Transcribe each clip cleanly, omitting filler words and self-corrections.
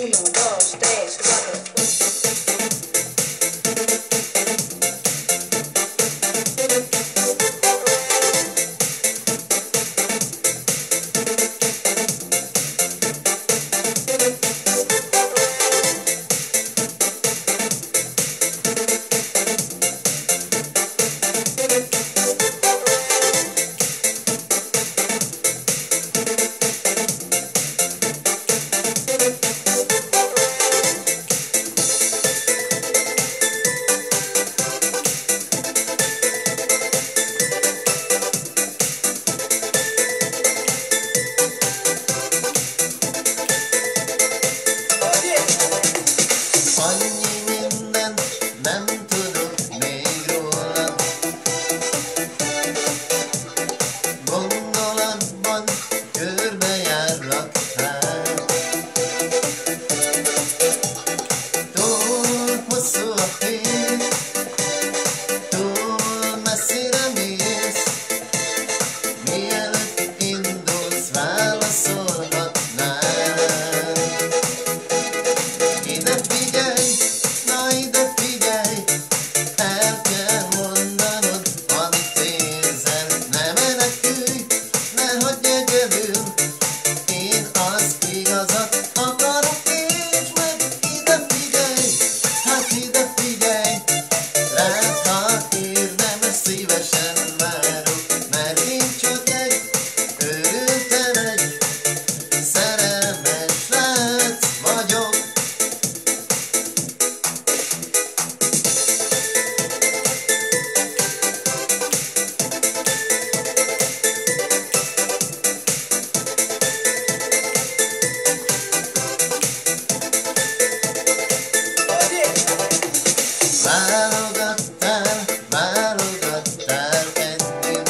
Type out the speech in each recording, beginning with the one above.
Uno, dos, tres, cuatro. Annyi mindent nem tudok még rólad. Gondolatban körbejárlak hát. Túl hosszú a hét, túl messzire mész. Mielőtt indulsz, válaszolhatnál. Ide figyelj, na ide figyelj, el kell mondanod, amit érzel. Ne menekülj, ne hagyj egyedül, én az igazat akarok, értsd meg. Ide figyelj, hát ide figyelj, rád ha érdemes, szívesen várok, mert én csak egy őrülten egy szerelmes srác vagyok. Válogattál, válogattál eddig.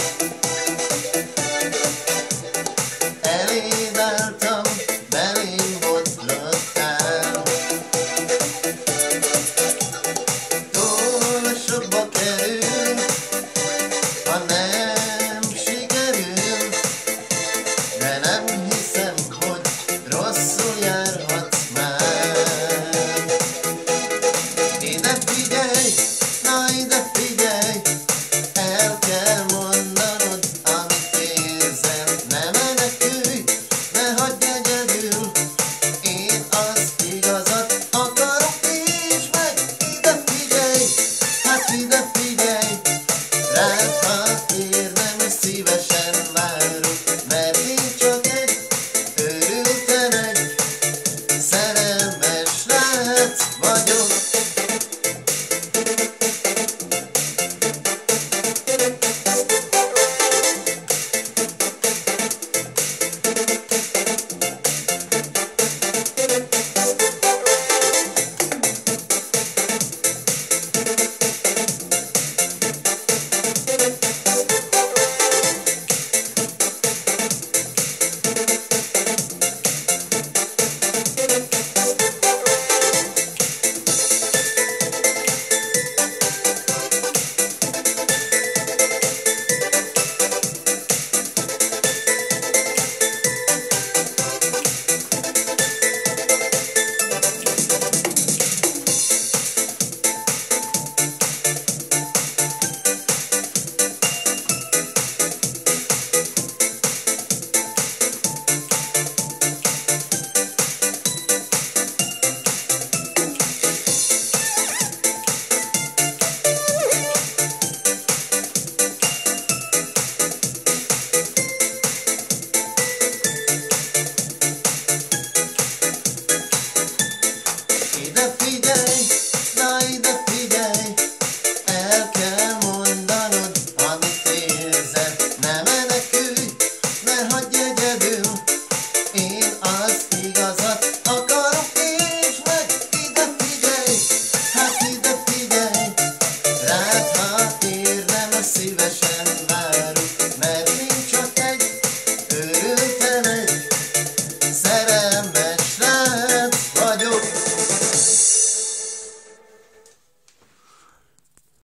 Eléd álltam, belém botlottál. Túl sokba kerül, ha nem sikerül, de nem